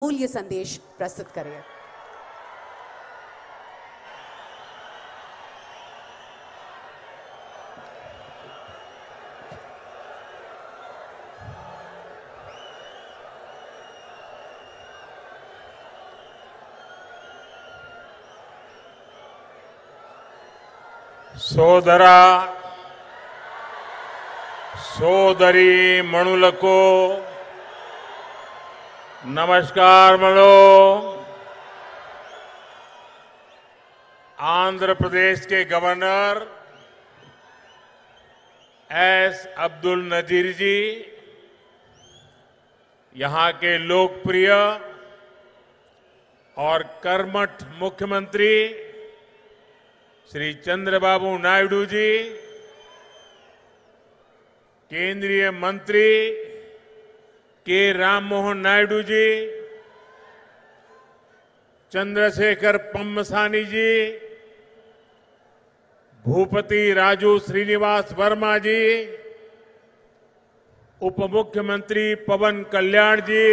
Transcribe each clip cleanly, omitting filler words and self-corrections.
मूल्य संदेश प्रस्तुत करें। సోదరా సోదరి మణులకు नमस्कार मलो। आंध्र प्रदेश के गवर्नर एस अब्दुल नजीर जी, यहां के लोकप्रिय और कर्मठ मुख्यमंत्री श्री चंद्रबाबू नायडू जी, केंद्रीय मंत्री के राममोहन नायडू जी, चंद्रशेखर पम्मसानी जी, भूपति राजू श्रीनिवास वर्मा जी, उप मुख्यमंत्री पवन कल्याण जी,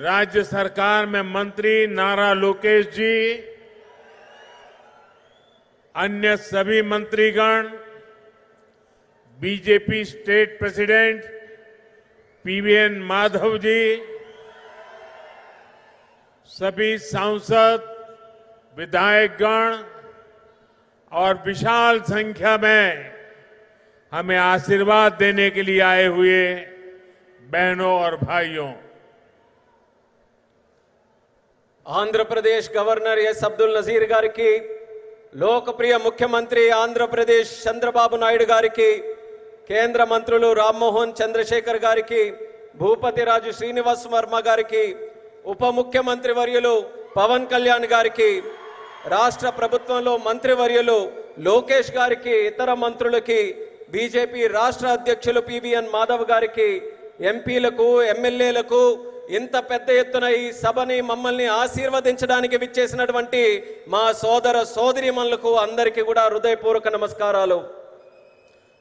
राज्य सरकार में मंत्री नारा लोकेश जी, अन्य सभी मंत्रीगण, BJP state president PVN Madhav ji, सभी सांसद, विधायकगण और विशाल संख्या में हमें आशीर्वाद देने के लिए आए हुए बहनों और भाइयों, आंध्र प्रदेश गवर्नर एस अब्दुल नजीर गारी की, लोकप्रिय मुख्यमंत्री आंध्र प्रदेश चंद्रबाबु नायडू गारी की, కేంద్ర మంత్రులు రామ్మోహన్ చంద్రశేఖర్ గారికి, భూపతి రాజు శ్రీనివాస్ వర్మ గారికి, ఉప ముఖ్యమంత్రి వర్యులు పవన్ కళ్యాణ్ గారికి, రాష్ట్ర ప్రభుత్వంలో మంత్రి వర్యులు లోకేష్ గారికి, ఇతర మంత్రులకి, బీజేపీ రాష్ట్ర అధ్యక్షులు పీవీఎన్ మాధవ్ గారికి, ఎంపీలకు, ఎమ్మెల్యేలకు, ఇంత పెద్ద ఎత్తున ఈ సభని మమ్మల్ని ఆశీర్వదించడానికి విచ్చేసినటువంటి మా సోదర సోదరీమణులకు అందరికీ కూడా హృదయపూర్వక నమస్కారాలు।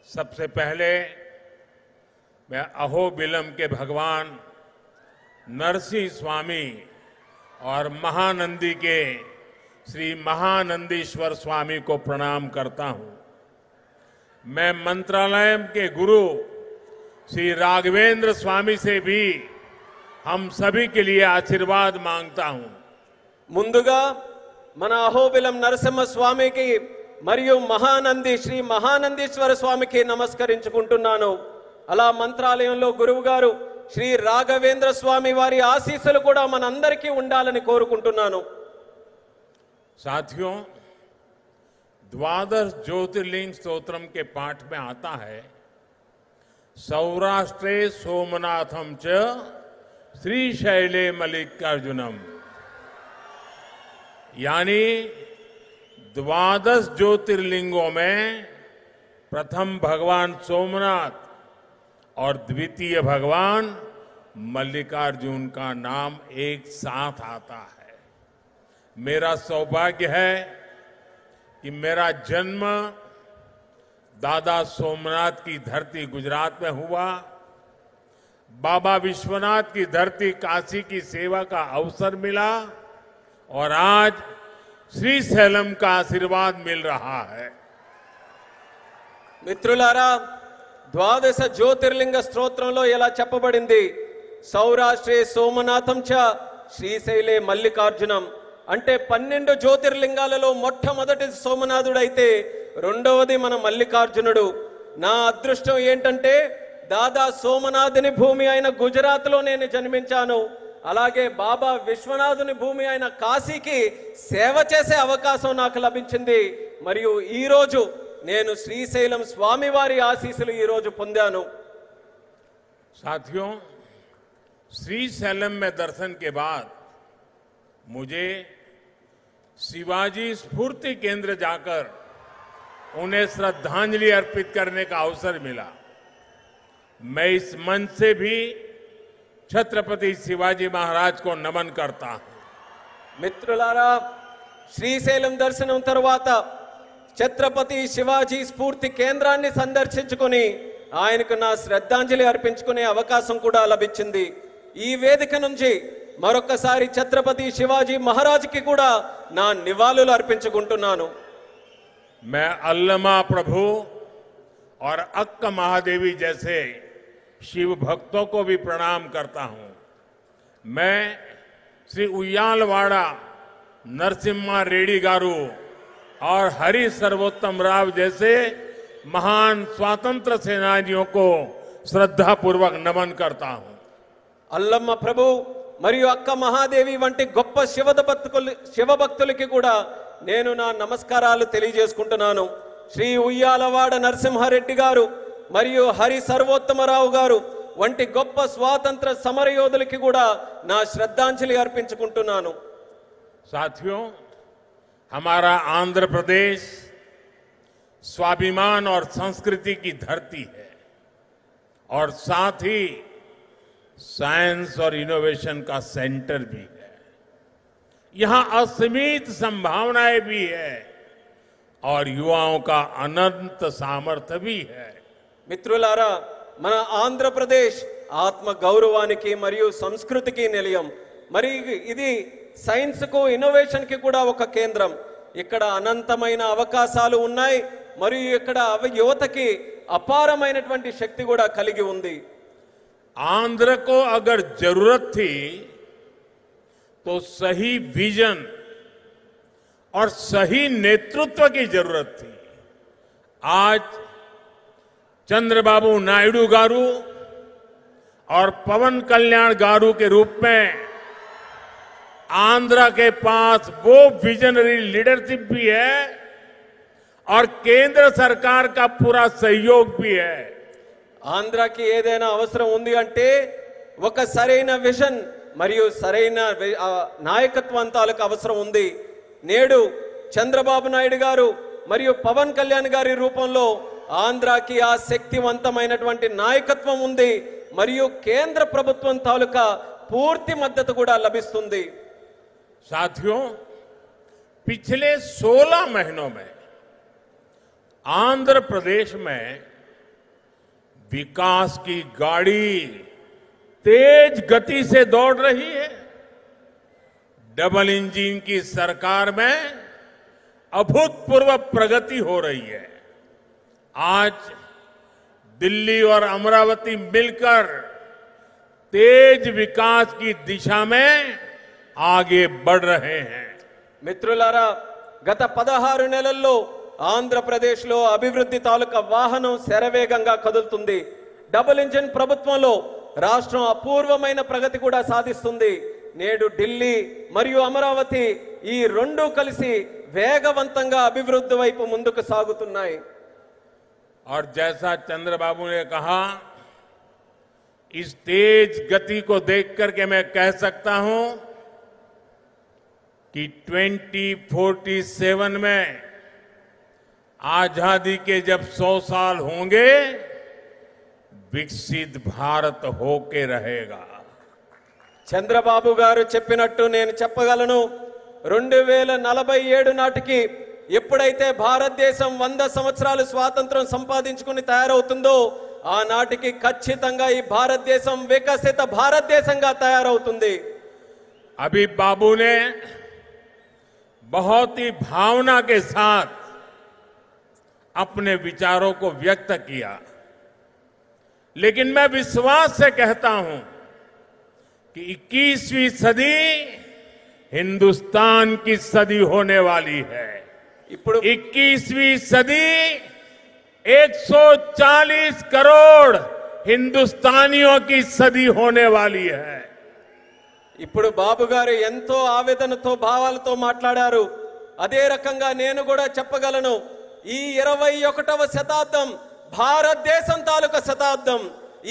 सबसे पहले मैं अहोबिलम के भगवान नरसिंह स्वामी और महानंदी के श्री महानंदीश्वर स्वामी को प्रणाम करता हूं। मैं मंत्रालय के गुरु श्री राघवेंद्र स्वामी से भी हम सभी के लिए आशीर्वाद मांगता हूं। ముందుగా మన అహోబిలం నరసింహ స్వామికి మరియు మహానంది శ్రీ మహానందీశ్వర స్వామికి నమస్కరించుకుంటున్నాను। అలా మంత్రాలయంలో గురువు గారు శ్రీ రాఘవేంద్ర స్వామి వారి ఆశీస్సులు కూడా మనందరికీ ఉండాలని కోరుకుంటున్నాను। साथियों, द्वादश ज्योतिर्लिंग स्तोत्रम के पाठ में आता है, सौराष्ट्रे सोमनाथम च श्रीशैले मल्लिकार्जुनम, यानी द्वादश ज्योतिर्लिंगों में प्रथम भगवान सोमनाथ और द्वितीय भगवान मल्लिकार्जुन का नाम एक साथ आता है। मेरा सौभाग्य है कि मेरा जन्म दादा सोमनाथ की धरती गुजरात में हुआ, बाबा विश्वनाथ की धरती काशी की सेवा का अवसर मिला और आज శ్రీశైలం का आशीर्वाद मिल रहा है। మిత్రులారా, ద్వాదశ జ్యోతిర్లింగ స్తోత్రంలో ఇలా చెప్పబడింది, సౌరాష్ట్రే సోమనాథం చ శ్రీశైలే మల్లికార్జునం, అంటే 12 జ్యోతిర్లింగాలలో మొట్టమొదటి సోమనాథుడైతే రెండవది మన మల్లికార్జునుడు। నా అదృష్టం ఏంటంటే దాదా సోమనాథుని భూమి అయిన గుజరాత్లో నేను జన్మించాను, అలాగే బాబా విశ్వనాథుని భూమి అయిన కాశీకి సేవ చేసే అవకాశం నాకు లభించింది। మరియు ఈ రోజు నేను శ్రీశైలం స్వామివారి ఆశీస్సులు ఈ రోజు పొందాను। साथियों, श्रीशैलम में दर्शन के बाद मुझे शिवाजी स्फूर्ति केंद्र जाकर उन्हें श्रद्धांजलि अर्पित करने का अवसर मिला। मैं इस मंच से भी छत्रपति शिवाजी महाराज को नमन करता हूं। మిత్రులారా, శ్రీశైలం దర్శనం తరువాత ఛత్రపతి శివాజీ స్ఫూర్తి కేంద్రాన్ని సందర్శించుకొని ఆయనకు నా శ్రద్ధాంజలి అర్పించుకునే అవకాశం కూడా లభించింది. ఈ వేదిక నుంచి మరొకసారి ఛత్రపతి శివాజీ మహారాజ్కి కూడా నా నివాళులు అర్పించుకుంటున్నాను. मैं अल्लमा प्रभु और अक्का महादेवी जैसे शिव भक्तों को भी प्रणाम करता हूं. मैं श्री उయ్యాలవాడ नरसिम्हा रेड्डी गारू और हरि सर्वोत्तम राव जैसे महान स्वतंत्र सेनानियों को श्रद्धापूर्वक नमन करता हूं. అల్లమ్మ ప్రభు మరియు అక్క మహాదేవి వంటి గొప్ప శివభక్తులకి కూడా నేను నా నమస్కారాలు తెలియజేసుకుంటున్నాను. శ్రీ ఉయ్యాలవాడ నరసింహారెడ్డి గారు మరియు హరి సర్వోత్తమరావు గారు వంటి గొప్ప స్వాతంత్ర సమరయోధులకి కూడా నా శ్రద్ధాంజలి అర్పించుకుంటున్నాను. साथियों, हमारा आंध्र प्रदेश स्वाभिमान और संस्कृति की धरती है और साथ ही साइंस और इनोवेशन का सेंटर भी है. यहां असीमित संभावनाएं भी है और युवाओं का अनंत सामर्थ्य भी है. మిత్రులారా, మన ఆంధ్రప్రదేశ్ ఆత్మ గౌరవానికి మరియు సంస్కృతికి నిలయం. మరి ఇది సైన్స్ కు ఇన్నోవేషన్ కి కూడా ఒక కేంద్రం. ఇక్కడ అనంతమైన అవకాశాలు ఉన్నాయి మరియు ఇక్కడ యువతకి అపారమైనటువంటి శక్తి కూడా కలిగి ఉంది. आंध्र को अगर जरूरत थी तो सही विजन और सही नेतृत्व की जरूरत थी. आज चंद्रबाबू नायडू गारू और पवन कल्याण गारू के रूप में आंध्र के पास वो विजनरी लीडरशिप भी है और केंद्र सरकार का पूरा सहयोग भी है. ఆంధ్రాకి ఏదైనా అవసరం ఉంది అంటే ఒక సరైన విజన్ మరియు సరైన నాయకత్వం తాలూకు అవసరం ఉంది. నేడు చంద్రబాబు నాయుడు గారు మరియు పవన్ కళ్యాణ్ గారి రూపంలో ఆంధ్రాకి ఆ శక్తివంతమైనటువంటి నాయకత్వం ఉంది మరియు కేంద్ర ప్రభుత్వం తాలూకా పూర్తి మద్దతు కూడా లభిస్తుంది. साथियों, पिछले 16 महीनों में आंध्र प्रदेश में विकास की गाड़ी तेज गति से दौड़ रही है. डबल इंजन की सरकार में अभूतपूर्व प्रगति हो रही है. आज दिल्ली और अमरावती मिलकर तेज विकास की दिशा में आगे बढ़ रहे हैं. మిత్రులారా, గత 16 నెలల్లో ఆంధ్రప్రదేశ్ లో అభివృద్ధి తాలూకా వాహనం శరవేగంగా కదులుతుంది. డబుల్ ఇంజిన్ ప్రభుత్వంలో రాష్ట్రం అపూర్వమైన ప్రగతి కూడా సాధిస్తుంది. నేడు ఢిల్లీ మరియు అమరావతి ఈ రెండు కలిసి వేగవంతంగా అభివృద్ధి వైపు ముందుకు సాగుతున్నాయి. और जैसा चंद्रबाबू ने कहा, इस तेज गति को देख करके मैं कह सकता हूं कि 2047 में आजादी के जब 100 साल होंगे, विकसित भारत होके रहेगा. చంద్రబాబు గారు చెప్పినట్టు నేను చెప్పగలను. 2047 నాటికి ఎప్పుడైతే భారతదేశం 100 సంవత్సరాలు స్వాతంత్రం సంపాదించుకుని తయారవుతుందో ఆనాటికి ఖచ్చితంగా ఈ భారతదేశం వికసిత భారతదేశంగా తయారవుతుంది. अभी बाबू ने बहुत ही भावना के साथ अपने विचारों को व्यक्त किया, लेकिन मैं विश्वास से कहता हूं कि 21वीं सदी हिंदुस्तान की सदी होने वाली है. 21वीं सदी 140 करोड़ हिंदुस्तानियों की सदी होने वाली है. ఇప్పుడు బాబు గారు ఎంతో ఆవేదనతో భావాలతో మాట్లాడారు. అదే రకంగా నేను కూడా చెప్పగలను, ఈ 21వ శతాబ్దం భారతదేశం తాలూకా శతాబ్దం.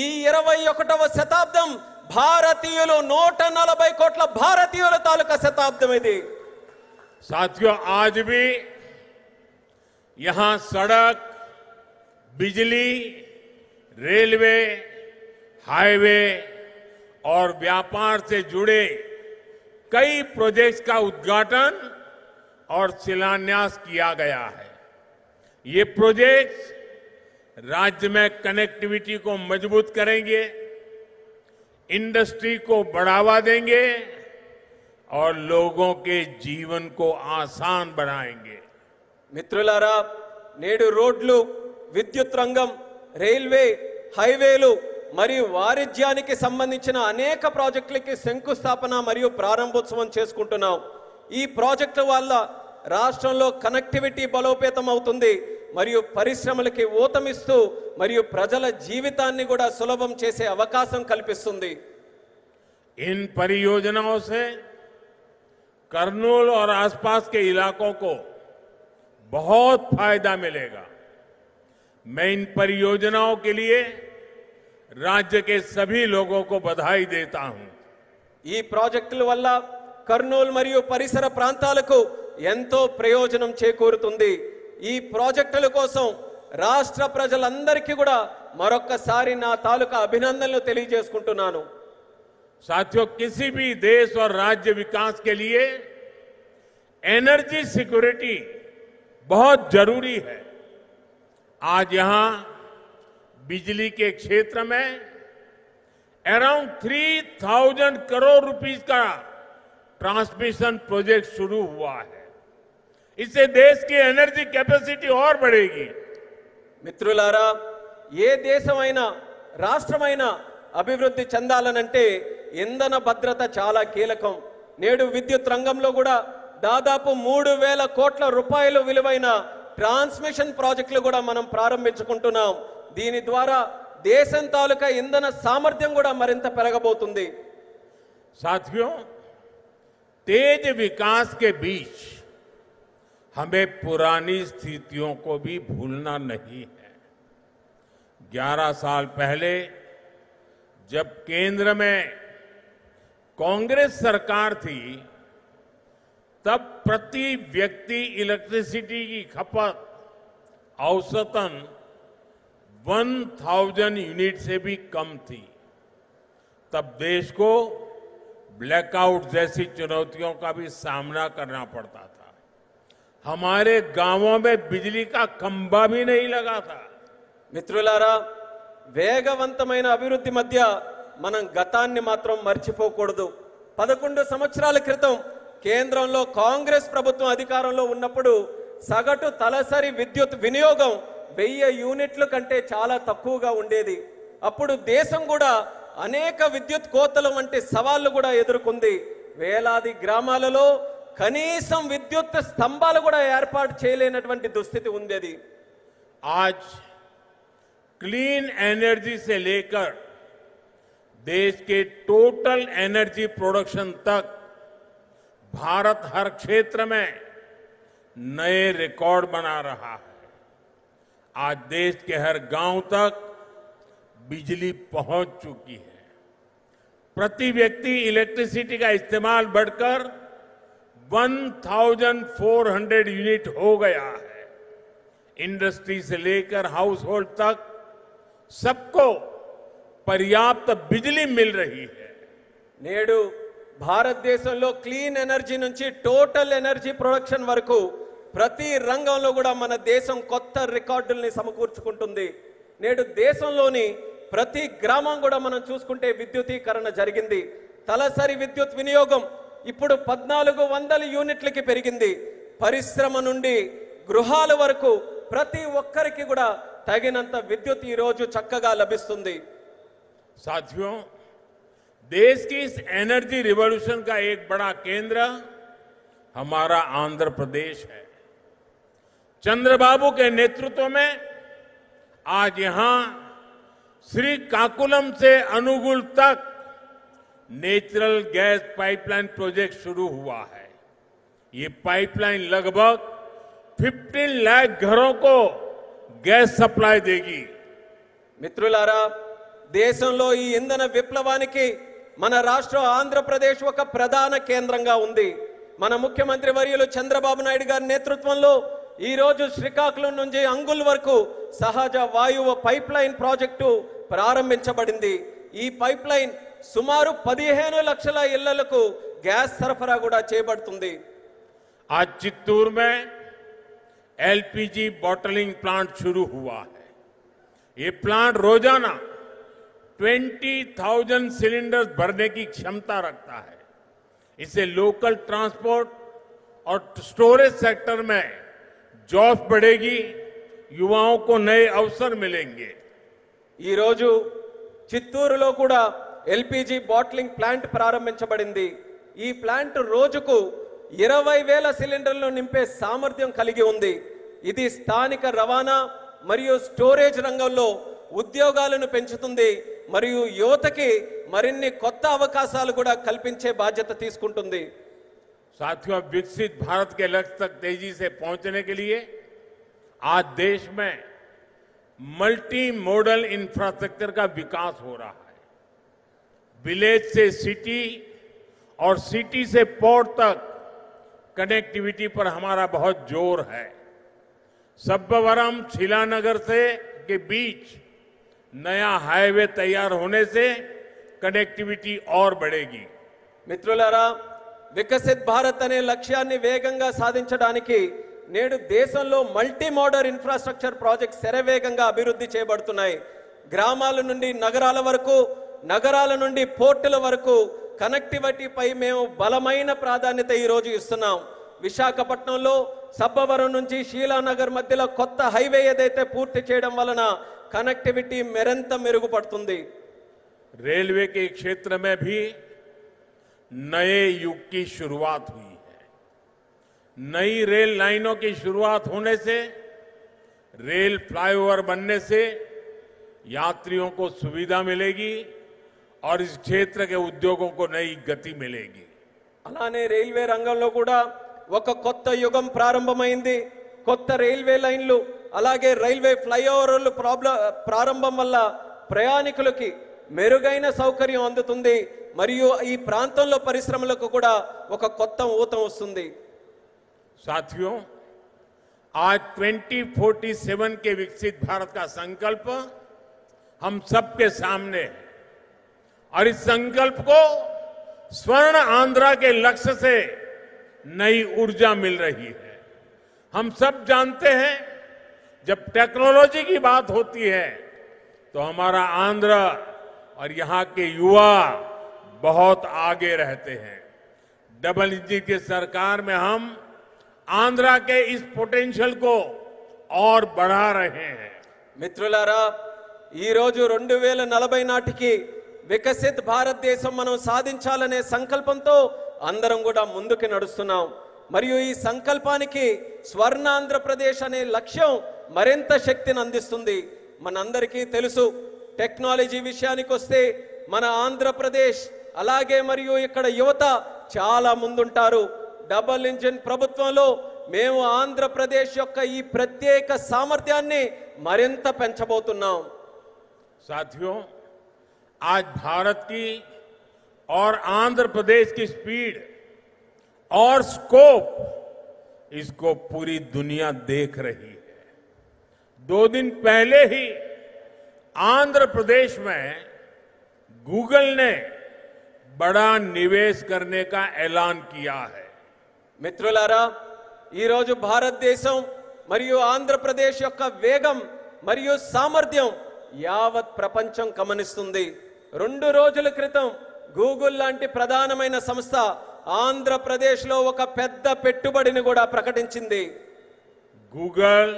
ఈ 21వ శతాబ్దం భారతీయులు 140 కోట్ల భారతీయుల తాలూకా శతాబ్దం ఇది. साथियों, आज भी यहां सड़क, बिजली, रेलवे, हाईवे और व्यापार से जुड़े कई प्रोजेक्ट्स का उद्घाटन और शिलान्यास किया गया है. ये प्रोजेक्ट्स राज्य में कनेक्टिविटी को मजबूत करेंगे, इंडस्ट्री को बढ़ावा देंगे और लोगों के जीवन को आसान बनाएंगे। మిత్రులారా, నేడు రోడ్లు, విద్యుత్ రంగం, రైల్వే, హైవేలు మరియు వాణిజ్యానికి సంబంధించిన అనేక ప్రాజెక్టులకి శంకుస్థాపన మరియు ప్రారంభోత్సవం చేసుకుంటున్నాం. ఈ ప్రాజెక్టుల వల్ల రాష్ట్రంలో కనెక్టివిటీ బలోపేతం అవుతుంది మరియు పరిశ్రమలకి ఊతమిస్తూ మరియు ప్రజల జీవితాన్ని కూడా సులభం చేసే అవకాశం కల్పిస్తుంది. इन परियोजनाओं से करनूल और आसपास के इलाकों को बहुत फायदा मिलेगा. मैं इन परियोजनाओं के लिए राज्य के सभी लोगों को बधाई देता हूं. ఈ ప్రాజెక్టుల వల్ల కర్నూలు మరియు పరిసర ప్రాంతాలకు ఎంతో ప్రయోజనం చేకూరుతుంది. ఈ ప్రాజెక్టుల కోసం రాష్ట్ర ప్రజలందరికీ కూడా మరొక్కసారి నా తాలూకా అభినందనలు తెలియజేసుకుంటున్నాను. साथियों, किसी भी देश और राज्य विकास के लिए एनर्जी सिक्योरिटी बहुत जरूरी है. आज यहां बिजली के क्षेत्र में अराउंड 3000 करोड़ रुपीस का ट्रांसमिशन प्रोजेक्ट शुरू हुआ है. इससे देश की एनर्जी कैपेसिटी और बढ़ेगी. మిత్రులారా, ఏ దేశమైనా రాష్ట్రమైనా అభివృద్ధి చెందాలనంటే ఇంధన భద్రత చాలా కీలకం. నేడు విద్యుత్ రంగంలో కూడా దాదాపు 3000 కోట్ల రూపాయలు విలువైన ట్రాన్స్మిషన్ ప్రాజెక్టులు కూడా మనం ప్రారంభించుకుంటున్నాం. దీని ద్వారా దేశం తాలూకా ఇంధన సామర్థ్యం కూడా మరింత పెరగబోతుంది. साथियों, तेज विकास के बीच हमें पुरानी स्थितियों को भी भूलना नहीं है. 11 साल पहले जब केंद्र में कांग्रेस सरकार थी, तब प्रति व्यक्ति इलेक्ट्रिसिटी की खपत औसतन 1000 यूनिट से भी कम थी. तब देश को ब्लैकआउट जैसी चुनौतियों का भी सामना करना पड़ता था. हमारे गांवों में बिजली का खंभा भी नहीं लगा था. మిత్రులారా, వేగవంతమైన అభివృద్ధి మధ్య మనం గతాన్ని మాత్రం మర్చిపోకూడదు. 11 సంవత్సరాల క్రితం కేంద్రంలో కాంగ్రెస్ ప్రభుత్వం అధికారంలో ఉన్నప్పుడు సగటు తలసరి విద్యుత్ వినియోగం 1000 యూనిట్ల కంటే చాలా తక్కువగా ఉండేది. అప్పుడు దేశం కూడా అనేక విద్యుత్ కోతలు వంటి సవాళ్లు కూడా ఎదుర్కొంది. వేలాది గ్రామాలలో కనీసం విద్యుత్ స్తంభాలు కూడా ఏర్పాటు చేయలేనటువంటి దుస్థితి ఉండేది. आज क्लीन एनर्जी से लेकर देश के टोटल एनर्जी प्रोडक्शन तक भारत हर क्षेत्र में नए रिकॉर्ड बना रहा है. आज देश के हर गांव तक बिजली पहुंच चुकी है. प्रति व्यक्ति इलेक्ट्रिसिटी का इस्तेमाल बढ़कर 1400 यूनिट हो गया है. इंडस्ट्री से लेकर हाउस होल्ड तक सबको पर्याप्त बिजली मिल रही है. నేడు భారతదేశంలో క్లీన్ ఎనర్జీ నుంచి టోటల్ ఎనర్జీ ప్రొడక్షన్ వరకు ప్రతి రంగంలో కూడా మన దేశం కొత్త రికార్డుల్ని సమకూర్చుకుంటుంది. నేడు దేశంలోని ప్రతి గ్రామం కూడా మనం చూసుకుంటే విద్యుతీకరణ జరిగింది. తలసరి విద్యుత్ వినియోగం ఇప్పుడు 1400 యూనిట్లకి పెరిగింది. పరిశ్రమ నుండి గృహాల వరకు ప్రతి ఒక్కరికి కూడా తగినంత విద్యుత్ ఈ రోజు చక్కగా లభిస్తుంది. साथियों, देश की इस एनर्जी रिवॉल्यूशन का एक बड़ा केंद्र हमारा आंध्र प्रदेश है. चंद्रबाबू के नेतृत्व में आज यहां श्रीकाकुलम से अनुगुल तक नेचुरल गैस पाइपलाइन प्रोजेक्ट शुरू हुआ है. ये पाइपलाइन लगभग 15 लाख घरों को गैस सप्लाई देगी. మిత్రులారా, దేశంలో ఈ ఇంధన విప్లవానికి మన రాష్ట్రం ఆంధ్రప్రదేశ్ ఒక ప్రధాన కేంద్రంగా ఉంది. మన ముఖ్యమంత్రి వర్యులు చంద్రబాబు నాయుడు గారి నేతృత్వంలో ఈ రోజు శ్రీకాకుళం నుంచి అంగుల్ వరకు సహజ వాయువు పైప్ లైన్ ప్రాజెక్టు ప్రారంభించబడింది. ఈ పైప్ లైన్ సుమారు 15 లక్షల ఇళ్లకు గ్యాస్ సరఫరా కూడా చేయబడుతుంది. आज चित्तूर में एलपीजी बॉटलिंग प्लांट शुरू हुआ है. ये प्लांट रोजाना 20,000 सिलेंडर्स भरने की क्षमता रखता है। इससे लोकल ट्रांसपोर्ट और स्टोरेज सेक्टर में जॉब्स बढ़ेगी, युवाओं को नए अवसर मिलेंगे। ఈ రోజు చిత్తూరులో కూడా ఎల్పిజి బాట్లింగ్ ప్లాంట్ ప్రారంభించబడింది. ఈ ప్లాంట్ రోజుకు 20,000 సిలిండర్లను నింపే సామర్థ్యం కలిగి ఉంది. ఇది స్థానిక రవాణా మరియు స్టోరేజ్ రంగంలో ఉద్యోగాలను పెంచుతుంది మరియు యువతకి మరిన్ని కొత్త అవకాశాలు కూడా కల్పించే బాధ్యత తీసుకుంటుంది. साथियों, विकसित भारत के लक्ष्य तक तेजी से पहुंचने के लिए आज देश में मल्टी मॉडल इंफ्रास्ट्रक्चर का विकास हो रहा है। विलेज से सिटी और सिटी से पोर्ट तक कनेक्टिविटी पर हमारा बहुत जोर है। सब्बवरम शीलानगर से के बीच नया हाईवे तैयार होने से कनेक्टिविटी और बढ़ेगी। మిత్రులారా, వికసిత్ భారత్ అనే లక్ష్యాన్ని వేగంగా సాధించడానికి నేడు దేశంలో మల్టీ మోడల్ ఇన్ఫ్రాస్ట్రక్చర్ ప్రాజెక్ట్స్ శరవేగంగా అభివృద్ధి చేయబడుతున్నాయి. గ్రామాల నుండి నగరాల వరకు, నగరాల నుండి పోర్టుల వరకు కనెక్టివిటీపై మేము బలమైన ప్రాధాన్యత ఈ రోజు ఇస్తున్నాం. విశాఖపట్నంలో సబ్బవరం నుంచి షీలానగర్ మధ్యలో కొత్త హైవే ఏదైతే పూర్తి చేయడం వలన కనెక్టివిటీ మరింత మెరుగుపడుతుంది. रेलवे के क्षेत्र में भी नए युग की शुरुआत हुई है। नई रेल लाइनों की शुरुआत होने से, रेल फ्लाईओवर बनने से यात्रियों को सुविधा मिलेगी और इस क्षेत्र के उद्योगों को नई गति मिलेगी। అలానే రైల్వే రంగంలో కూడా ఒక కొత్త యుగం ప్రారంభమైంది. కొత్త రైల్వే లైన్లు అలాగే రైల్వే ఫ్లైఓవర్లు ప్రారంభం వల్ల ప్రయాణికులకి మెరుగైన సౌకర్యం అందుతుంది మరియు ఈ ప్రాంతంలో పరిశ్రమలకు కూడా ఒక కొత్త ఊతం వస్తుంది. साथियों, आज 2047 के विकसित भारत का संकल्प हम सबके सामने है और इस संकल्प को स्वर्ण आंध्रा के लक्ष्य से नई ऊर्जा मिल रही है। हम सब जानते हैं, जब टेक्नोलॉजी की बात होती है तो हमारा आंध्र और यहां के युवा बहुत आगे रहते हैं। डबल इंजन की सरकार में हम आंध्रा के इस पोटेंशियल को और बढ़ा रहे हैं। మిత్రులారా, ఈ రోజు 2040 నాటికి వికసిత్ భారతదేశం మనం సాధించాలనే సంకల్పంతో అందరం కూడా ముందుకు నడుస్తున్నాం. మరియు ఈ సంకల్పానికి స్వర్ణ ఆంధ్రప్రదేశ్ అనే లక్ష్యం మరింత శక్తిని అందిస్తుంది. మనందరికీ తెలుసు, టెక్నాలజీ విషయానికి వస్తే మన ఆంధ్రప్రదేశ్ అలాగే మరియు ఇక్కడ యువత చాలా ముందుంటారు. డబుల్ ఇంజిన్ ప్రభుత్వంలో మేము ఆంధ్రప్రదేశ్ యొక్క ఈ ప్రత్యేక సామర్థ్యాన్ని మరింత పెంచబోతున్నాం. साथियों, आज भारत की और आंध्र प्रदेश की स्पीड और स्कोप, इसको पूरी दुनिया देख रही है। 2 दिन पहले ही आंध्र प्रदेश में गूगल ने बड़ा निवेश करने का ऐलान किया है। మిత్రులారా, ఈ రోజు భారతదేశం మరియు ఆంధ్రప్రదేశ్ యొక్క వేగం మరియు సామర్థ్యం యావత్ ప్రపంచం గమనిస్తుంది. 2 రోజుల క్రితం గూగుల్ లాంటి ప్రధానమైన సంస్థ ఆంధ్రప్రదేశ్లో ఒక పెద్ద పెట్టుబడిని కూడా ప్రకటించింది. गूगल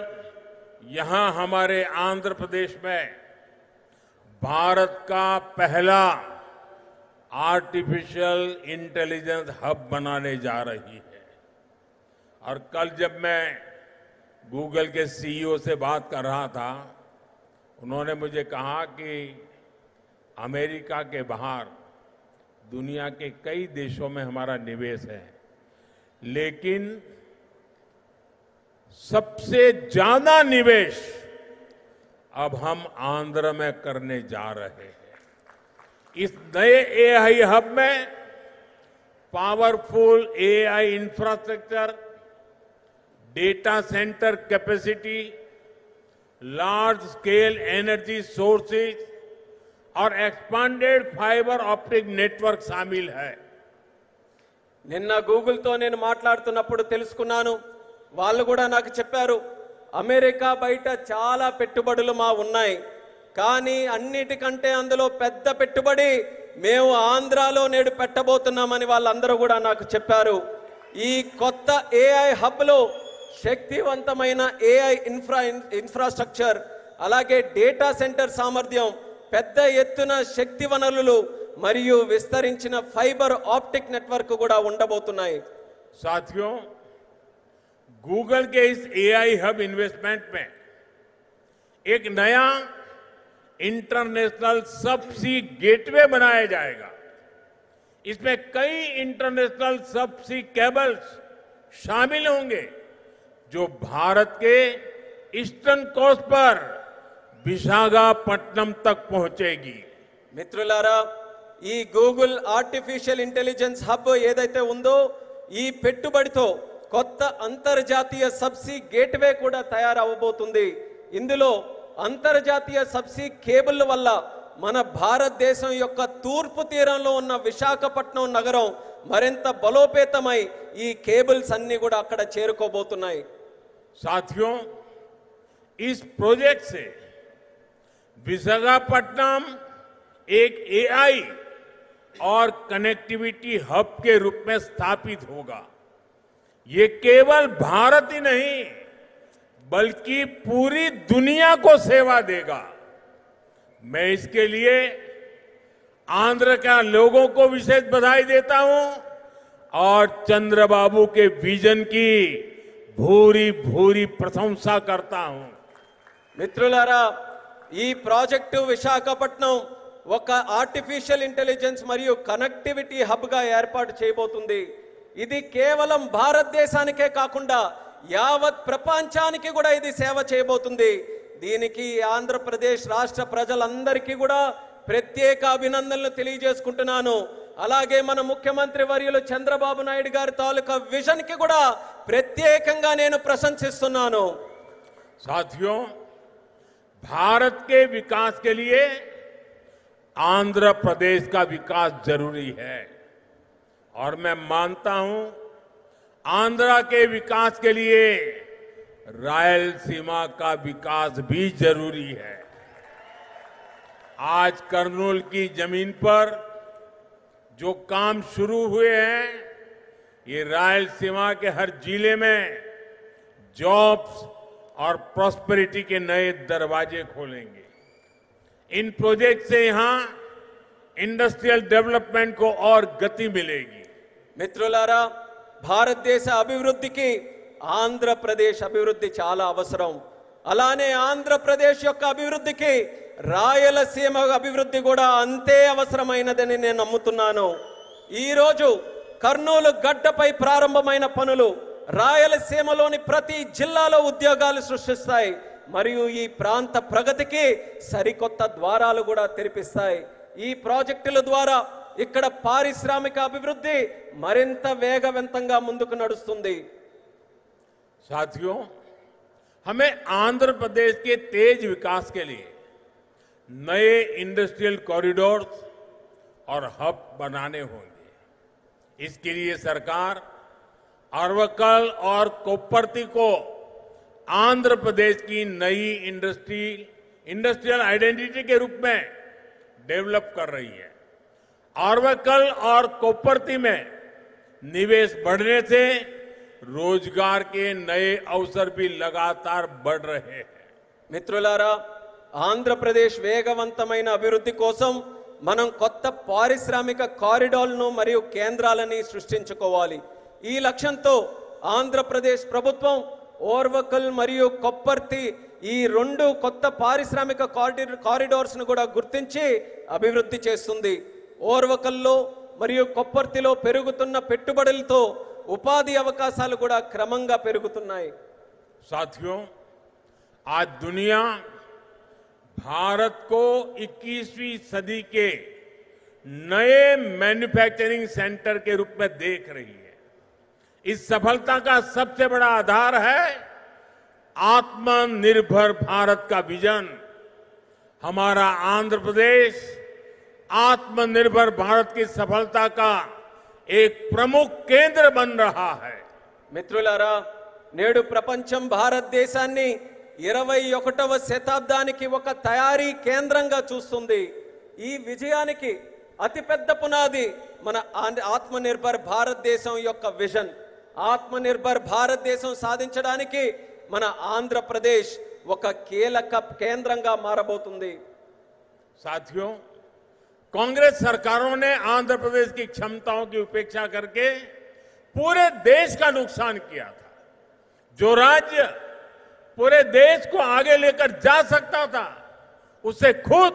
यहां हमारे आंध्र प्रदेश में भारत का पहला आर्टिफिशियल इंटेलिजेंस हब बनाने जा रही है। और कल जब मैं गूगल के सीईओ से बात कर रहा था, उन्होंने मुझे कहा कि अमेरिका के बाहर दुनिया के कई देशों में हमारा निवेश है, लेकिन सबसे ज्यादा निवेश अब हम आंध्र में करने जा रहे हैं। इस नए एआई हब में powerful AI infrastructure, data centre capacity, large scale energy sources और एक्सपांडेड फाइबर ऑप्टिक नेटवर्क शामिल है। నిన్న గూగుల్తో నేను మాట్లాడుతున్నప్పుడు తెలుసుకున్నాను, వాళ్ళు కూడా నాకు చెప్పారు, అమెరికా బయట చాలా పెట్టుబడులు మా ఉన్నాయి, కానీ అన్నిటికంటే అందులో పెద్ద పెట్టుబడి మేము ఆంధ్రాలో నేడు పెట్టబోతున్నామని వాళ్ళందరూ కూడా నాకు చెప్పారు. ఈ కొత్త ఏఐ హబ్లో శక్తివంతమైన ఏఐ ఇన్ఫ్రాస్ట్రక్చర్, అలాగే డేటా సెంటర్ సామర్థ్యం, పెద్ద ఎత్తున శక్తి వనరులు మరియు విస్తరించిన ఫైబర్ ఆప్టిక్ నెట్వర్క్ కూడా ఉండబోతున్నాయి. साथियों, गूगल के इस एआई हब इन्वेस्टमेंट में एक नया इंटरनेशनल सबसी गेटवे बनाया जाएगा. इसमें कई इंटरनेशनल सबसी केबल्स शामिल होंगे जो भारत के ईस्टर्न कोस्ट पर विशाखापट्टनम तक पहुंचेगी. మిత్రులారా, ఈ గూగుల్ ఆర్టిఫిషియల్ ఇంటెలిజెన్స్ హబ్ ఏదైతే ఉందో ఈ పెట్టుబడితో కొత్త అంతర్జాతీయ సబ్సీ గేట్వే కూడా తయారవబోతుంది. ఇందులో అంతర్జాతీయ సబ్సీ కేబుల్ వల్ల మన భారతదేశం యొక్క తూర్పు తీరంలో ఉన్న విశాఖపట్నం నగరం మరింత బలోపేతమై ఈ కేబుల్స్ అన్ని కూడా అక్కడ చేరుకోబోతున్నాయి. साथियों, इस प्रोजेक्ट से विशाखापट्टनम एक एआई और कनेक्टिविटी हब के रूप में स्थापित होगा. ये केवल भारत ही नहीं बल्कि पूरी दुनिया को सेवा देगा. मैं इसके लिए आंध्र के लोगों को विशेष बधाई देता हूं और चंद्रबाबू के विजन की भूरी भूरी प्रशंसा करता हूं. మిత్రులారా, ఈ ప్రాజెక్టు విశాఖపట్నం ఒక ఆర్టిఫిషియల్ ఇంటెలిజెన్స్ మరియు కనెక్టివిటీ హబ్గా ఏర్పాటు చేయబోతుంది. ఇది కేవలం భారతదేశానికే కాకుండా యావత్ ప్రపంచానికి కూడా ఇది సేవ చేయబోతుంది. దీనికి ఆంధ్రప్రదేశ్ రాష్ట్ర ప్రజలందరికీ కూడా ప్రత్యేక అభినందనలు తెలియజేసుకుంటున్నాను. అలాగే మన ముఖ్యమంత్రి వర్యులు చంద్రబాబు నాయుడు గారి తాలూకా విజన్ కి కూడా ప్రత్యేకంగా నేను ప్రశంసిస్తున్నాను. साथियों, भारत के विकास के लिए आंध्र प्रदेश का विकास जरूरी है और मैं मानता हूं आंध्रा के विकास के लिए रायलसीमा का विकास भी जरूरी है. आज कर्नूल की जमीन पर जो काम शुरू हुए हैं, ये रायलसीमा के हर जिले में जॉब्स और प्रॉस्पेरिटी के नए दरवाजे खोलेंगे. इन प्रोजेक्ट से यहां इंडस्ट्रियल डेवलपमेंट को और गति मिलेगी. మిత్రులారా, భారతదేశ అభివృద్ధికి ఆంధ్రప్రదేశ్ అభివృద్ధి చాలా అవసరం. అలానే ఆంధ్రప్రదేశ్ యొక్క అభివృద్ధికి రాయలసీమ అభివృద్ధి కూడా అంతే అవసరమైనదని నేను నమ్ముతున్నాను. ఈ రోజు కర్నూలు గడ్డపై ప్రారంభమైన పనులు రాయలసీమలోని ప్రతి జిల్లాలో ఉద్యోగాలు సృష్టిస్తాయి మరియు ఈ ప్రాంత ప్రగతికి సరికొత్త ద్వారాలు కూడా తెరిపిస్తాయి. ఈ ప్రాజెక్టుల ద్వారా ఇక్కడ పారిశ్రామిక అభివృద్ధి మరింత వేగవంతంగా ముందుకు నడుస్తుంది. साथियों, हमें आंध्र प्रदेश के तेज विकास के लिए नए इंडस्ट्रियल कॉरिडोर्स और हब बनाने होंगे. इसके लिए सरकार अरवक्कल और कोप्परती को आंध्र प्रदेश की नई इंडस्ट्रियल आइडेंटिटी के रूप में डेवलप कर रही है. अरवक्कल और कोप्परती में निवेश बढ़ने से रोजगार के नए अवसर भी लगातार बढ़ रहे हैं. మిత్రులారా, ఆంధ్రప్రదేశ్ వేగవంతమైన అభివృద్ధి కోసం మనం కొత్త పారిశ్రామిక కారిడార్లను మరియు కేంద్రాలని సృష్టించుకోవాలి. ఈ లక్ష్యంతో ఆంధ్రప్రదేశ్ ప్రభుత్వం ఓర్వకల్ మరియు కొప్పర్తి ఈ రెండు కొత్త పారిశ్రామిక కారిడార్స్ ను కూడా గుర్తించి అభివృద్ధి చేస్తుంది. ఓర్వకల్లో మరియు కొప్పర్తిలో పెరుగుతున్న పెట్టుబడులతో ఉపాధి అవకాశాలు కూడా క్రమంగా పెరుగుతున్నాయి. साथियों, आज दुनिया भारत को 21वीं सदी के नए मैन्युफैक्चरिंग सेंटर के रूप में देख रही है. इस सफलता का सबसे बड़ा आधार है आत्मनिर्भर भारत का विजन. हमारा आंध्र प्रदेश आत्मनिर्भर भारत की सफलता का एक प्रमुख केंद्र बन रहा है. మిత్రులారా, నేడు ప్రపంచం భారతదేశాన్ని 21వ శతాబ్దానికి ఒక తయారీ కేంద్రంగా చూస్తుంది. ఈ విజయానికి అతిపెద్ద పునాది మన ఆత్మనిర్భర్ భారతదేశం యొక్క విజన్. ఆత్మనిర్భర్ భారతదేశం సాధించడానికి మన ఆంధ్రప్రదేశ్ ఒక కీలక కేంద్రంగా మారబోతుంది. साथियों, कांग्रेस सरकारों ने आंध्र प्रदेश की क्षमताओं की उपेक्षा करके पूरे देश का नुकसान किया था. जो राज्य पूरे देश को आगे लेकर जा सकता था, उसे खुद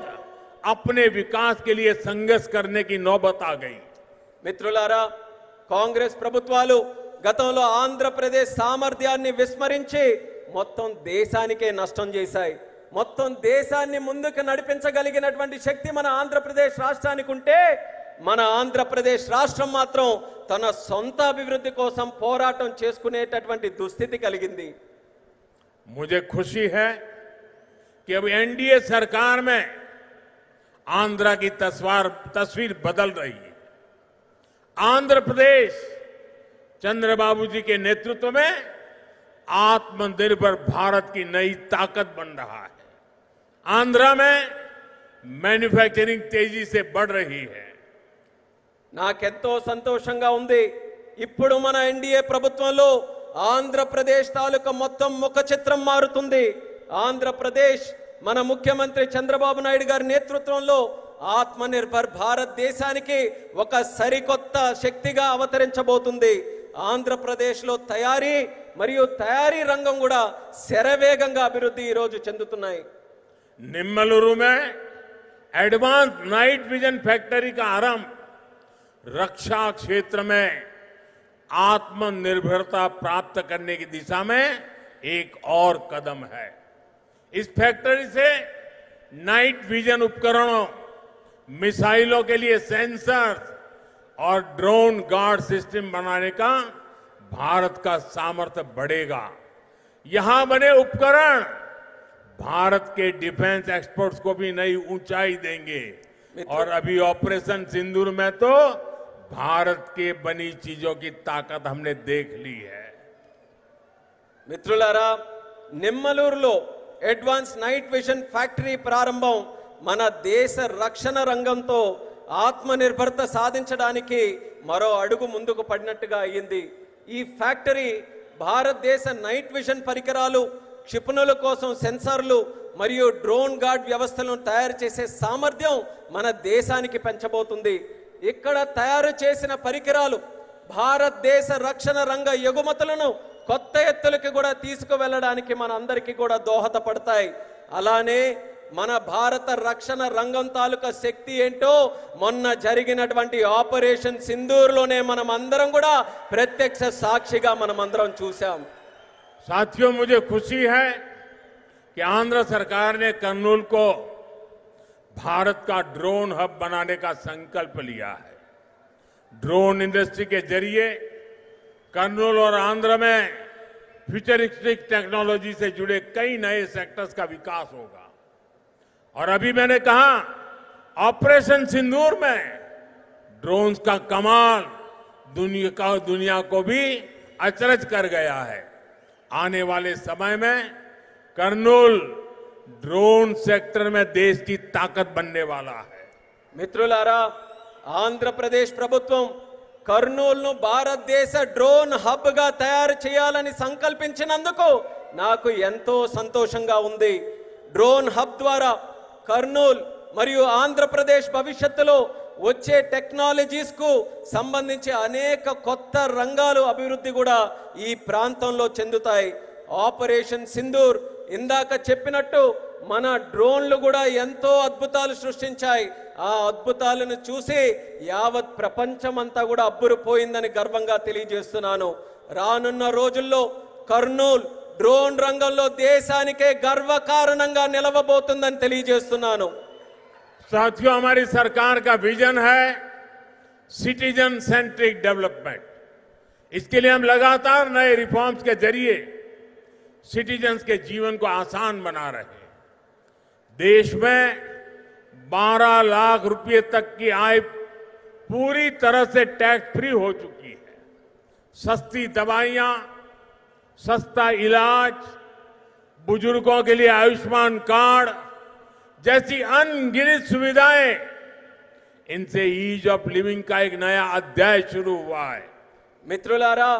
अपने विकास के लिए संघर्ष करने की नौबत आ गई. మిత్రులారా, కాంగ్రెస్ ప్రభుత్వాలు గతంలో ఆంధ్రప్రదేశ్ సామర్థ్యాన్ని విస్మరించి మొత్తం దేశానికే నష్టం చేశాయి. మొత్తం దేశాన్ని ముందుకు నడిపించగలిగినటువంటి శక్తి మన ఆంధ్రప్రదేశ్ రాష్ట్రానికి ఉంటే, మన ఆంధ్రప్రదేశ్ రాష్ట్రం మాత్రం తన సొంత అభివృద్ధి కోసం పోరాటం చేసుకునేటటువంటి దుస్థితి కలిగింది. मुझे खुशी है कि अब एनडीए सरकार में आंध्र की तस्वीर बदल रही है. आंध्र प्रदेश चंद्रबाबू जी के नेतृत्व में आत्मनिर्भर भारत की नई ताकत बन रहा है. आंध्र में मैन्युफैक्चरिंग तेजी से बढ़ रही है. నాకెంతో సంతోషంగా ఉంది. ఇప్పుడు మన ఎన్డీఏ ప్రభుత్వంలో ఆంధ్రప్రదేశ్ తాలూకా మొత్తం ముఖ చిత్రం మారుతుంది. ఆంధ్రప్రదేశ్ మన ముఖ్యమంత్రి చంద్రబాబు నాయుడు గారి నేతృత్వంలో ఆత్మనిర్భర్ భారతదేశానికి ఒక సరికొత్త శక్తిగా అవతరించబోతుంది. ఆంధ్రప్రదేశ్లో తయారీ మరియు తయారీ రంగం కూడా శరవేగంగా అభివృద్ధి ఈ రోజు చెందుతున్నాయి. निम्मलुरु में एडवांस नाइट विजन फैक्ट्री का आरंभ रक्षा क्षेत्र में आत्मनिर्भरता प्राप्त करने की दिशा में एक और कदम है. इस फैक्ट्री से नाइट विजन उपकरणों, मिसाइलों के लिए सेंसर्स और ड्रोन गार्ड सिस्टम बनाने का भारत का सामर्थ्य बढ़ेगा. यहां बने उपकरण भारत के डिफेंस एक्सपोर्ट्स को भी नई ऊंचाई देंगे. और अभी ऑपरेशन सिंदूर में तो भारत के बनी चीजों की ताकत हमने देख ली है. మిత్రులారా, నిమ్మలూరులో అడ్వాన్స్ నైట్ విజన్ ఫ్యాక్టరీ ప్రారంభం మన దేశ రక్షణ రంగంతో ఆత్మనిర్భరత సాధించడానికి మరో అడుగు ముందుకు పడినట్టుగా అయ్యింది. ఈ ఫ్యాక్టరీ భారతదేశ నైట్ విజన్ పరికరాలు, క్షిపణుల కోసం సెన్సార్లు మరియు డ్రోన్ గార్డ్ వ్యవస్థలను తయారు చేసే సామర్థ్యం మన దేశానికి పెంచబోతుంది. ఇక్కడ తయారు చేసిన పరికరాలు భారతదేశ రక్షణ రంగ ఎగుమతులను కొత్త ఎత్తులకు కూడా తీసుకువెళ్ళడానికి మన అందరికీ కూడా దోహదపడతాయి. అలానే మన భారత రక్షణ రంగం తాలూకా శక్తి ఏంటో మొన్న జరిగినటువంటి ఆపరేషన్ సింధూర్లోనే మనం అందరం కూడా ప్రత్యక్ష సాక్షిగా మనం అందరం చూసాం. साथियों, मुझे खुशी है कि आंध्र सरकार ने कर्नूल को भारत का ड्रोन हब बनाने का संकल्प लिया है. ड्रोन इंडस्ट्री के जरिए कर्नूल और आंध्र में फ्यूचरिस्टिक टेक्नोलॉजी से जुड़े कई नए सेक्टर्स का विकास होगा. और अभी मैंने कहा, ऑपरेशन सिंदूर में ड्रोन्स का कमाल दुनिया को भी अचरज कर गया है. आने वाले समय में कर्नूल ड्रोन सेक्टर में देश की ताकत बनने वाला है. మిత్రులారా, ఆంధ్రప్రదేశ్ ప్రభుత్వం కర్నూలును భారతదేశ డ్రోన్ హబ్ గా తయారు చేయాలని సంకల్పించినందుకు నాకు ఎంతో సంతోషంగా ఉంది. డ్రోన్ హబ్ ద్వారా కర్నూలు మరియు ఆంధ్రప్రదేశ్ భవిష్యత్తులో వచ్చే టెక్నాలజీస్ కు సంబంధించి అనేక కొత్త రంగాలు అభివృద్ధి కూడా ఈ ప్రాంతంలో చెందుతాయి. ఆపరేషన్ సింధూర్ ఇందాక చెప్పినట్టు మన డ్రోన్లు కూడా ఎంతో అద్భుతాలు సృష్టించాయి. ఆ అద్భుతాలను చూసి యావత్ ప్రపంచమంతా కూడా అబ్బురుపోయిందని గర్వంగా తెలియజేస్తున్నాను. రానున్న రోజుల్లో కర్నూలు డ్రోన్ రంగంలో దేశానికే గర్వకారణంగా నిలవబోతుందని తెలియజేస్తున్నాను. साथियों, हमारी सरकार का विजन है सिटीजन सेंट्रिक डेवलपमेंट. इसके लिए हम लगातार नए रिफॉर्म्स के जरिए सिटीजन्स के जीवन को आसान बना रहे हैं. देश में 12 लाख रुपए तक की आय पूरी तरह से टैक्स फ्री हो चुकी है. सस्ती दवाइयां, सस्ता इलाज, बुजुर्गों के लिए आयुष्मान कार्ड जैसी अनगिनत सुविधाएं, इनसे ईज ऑफ लिविंग का एक नया अध्याय शुरू हुआ है। మిత్రులారా,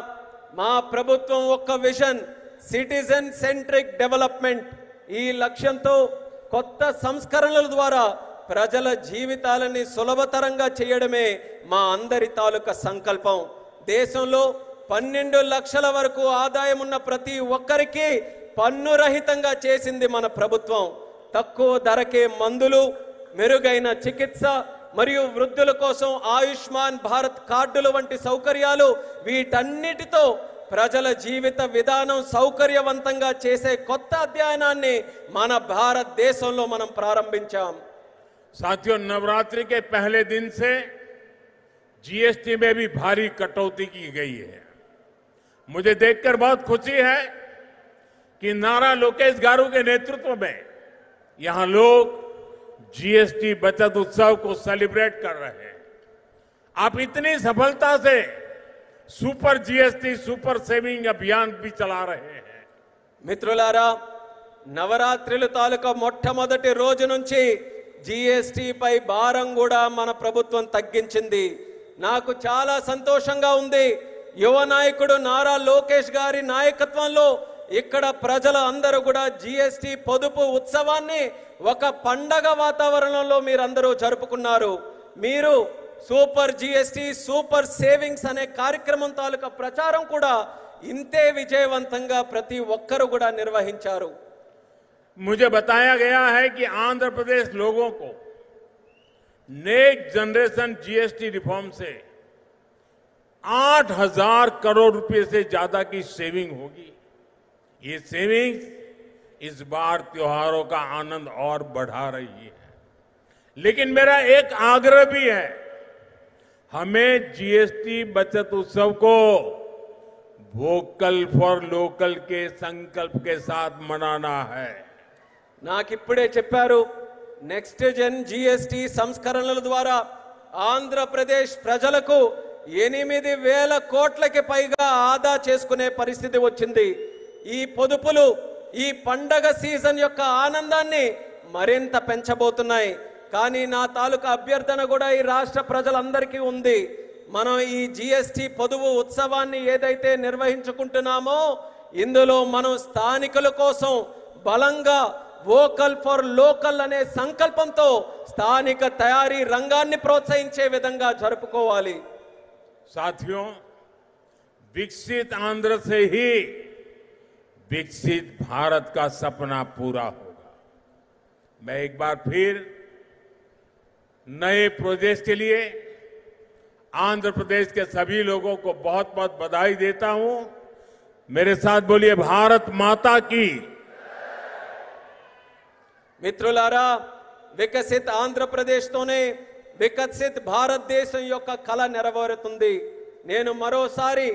మా ప్రభుత్వం ఒక్క విజన్ సిటిజన్ సెంట్రిక్ డెవలప్మెంట్ ఈ లక్ష్యంతో కొత్త సంస్కరణల ద్వారా ప్రజల జీవితాలని సులభతరంగా చేయడమే మా అందరి తాలూకా సంకల్పం. దేశంలో 12 లక్షల వరకు ఆదాయం ఉన్న ప్రతి ఒక్కరికి పన్ను రహితంగా చేసింది మన ప్రభుత్వం. తక్కువ ధరకే మందులు, మెరుగైన చికిత్స మరియు వృద్ధుల కోసం ఆయుష్మాన్ భారత్ కార్డులు వంటి సౌకర్యాలు, వీటన్నిటితో ప్రజల జీవిత విధానం సౌకర్యవంతంగా చేసే కొత్త అధ్యయనాన్ని మన భారతదేశంలో మనం ప్రారంభించాం. साथियों, नवरात्रि के पहले दिन से जीएसटी में भी भारी कटौती की गई है। मुझे देखकर बहुत खुशी है कि नारा लोकेश गारू के नेतृत्व में यहां लोग जीएसटी बचत उत्सव को सेलिब्रेट कर रहे हैं। आप इतनी सफलता से सुपर जीएसटी सुपर सेविंग अभियान भी चला रहे हैं। మిత్రులారా, నవరాత్రుల తాలూకా మొట్టమొదటి రోజు నుంచి జీఎస్టీ పై భారం కూడా మన ప్రభుత్వం తగ్గించింది. నాకు చాలా సంతోషంగా ఉంది. యువ నాయకుడు నారా లోకేష్ గారి నాయకత్వంలో ఇక్కడ ప్రజల అందరూ కూడా జీఎస్టీ పొదుపు ఉత్సవాన్ని ఒక పండగ వాతావరణంలో మీరందరూ జరుపుకున్నారు. మీరు సూపర్ జీఎస్టీ సూపర్ సేవింగ్స్ అనే కార్యక్రమం తాలూకా ప్రచారం కూడా ఇంతే విజయవంతంగా ప్రతి ఒక్కరు కూడా నిర్వహించారు. मुझे बताया गया है कि आंध्र प्रदेश लोगों को नेक्स्ट जनरेशन जीएसटी रिफॉर्म से 8,000 करोड़ रुपए से ज्यादा की सेविंग होगी। ये सेविंग्स इस बार त्योहारों का आनंद और बढ़ा रही है। लेकिन मेरा एक आग्रह भी है, हमें जीएसटी बचत उत्सव को वोकल फॉर लोकल के संकल्प के साथ मनाना है। నాకిప్పుడే చెప్పారు, నెక్స్ట్ జన్ జీఎస్టీ సంస్కరణల ద్వారా ఆంధ్రప్రదేశ్ ప్రజలకు 8,000 కోట్లకి పైగా ఆదా చేసుకునే పరిస్థితి వచ్చింది. ఈ పొదుపులు ఈ పండగ సీజన్ యొక్క ఆనందాన్ని మరింత పెంచబోతున్నాయి. కానీ నా తాలూకా అభ్యర్థన కూడా ఈ రాష్ట్ర ప్రజలందరికీ ఉంది. మనం ఈ జీఎస్టీ పొదుపు ఉత్సవాన్ని ఏదైతే నిర్వహించుకుంటున్నామో ఇందులో మనం స్థానికుల కోసం బలంగా వోకల్ ఫర్ లోకల్ అనే సంకల్పంతో స్థానిక తయారీ రంగాన్ని ప్రోత్సహించే విధంగా జరుపుకోవాలి. साथियों, विकसित आंध्र से ही विकसित भारत का सपना पूरा होगा। मैं एक बार फिर नए प्रोजेक्ट के लिए आंध्र प्रदेश के सभी लोगों को बहुत बहुत बधाई देता हूं। मेरे साथ बोलिए, भारत माता की। మిత్రులారా, వికసిత్ ఆంధ్రప్రదేశ్తోనే వికసిత్ భారతదేశం యొక్క కళ నెరవేరుతుంది. నేను మరోసారి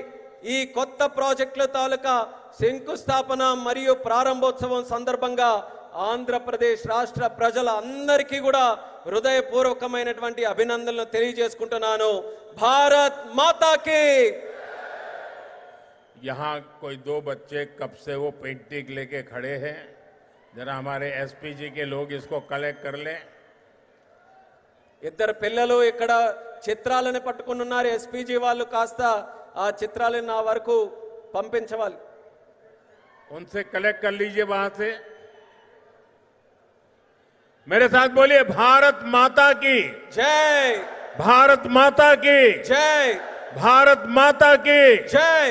ఈ కొత్త ప్రాజెక్టుల తాలూకా శంకుస్థాపన మరియు ప్రారంభోత్సవం సందర్భంగా ఆంధ్రప్రదేశ్ రాష్ట్ర ప్రజల అందరికీ కూడా హృదయపూర్వకమైనటువంటి అభినందనలు తెలియజేసుకుంటున్నాను. భారత్ మాతాకి. यहां कोई 2 बच्चे कब से वो पेंटिंग लेके खड़े हैं, जरा हमारे एसपीजी के लोग इसको कलेक्ट कर लें। ఇద్దరు పిల్లలు ఇక్కడ చిత్రాలను పట్టుకుని ఉన్నారు. ఎస్పీజీ వాళ్ళు కాస్త ఆ చిత్రాలను నా వరకు పంపించవాలి. उनसे कलेक्ट कर लीजिए वहां से। मेरे साथ बोलिए, भारत माता की జై, भारत माता की జై, भारत माता की జై.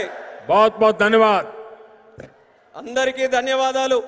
बहुत बहुत धन्यवाद। అందరికీ ధన్యవాదాలు.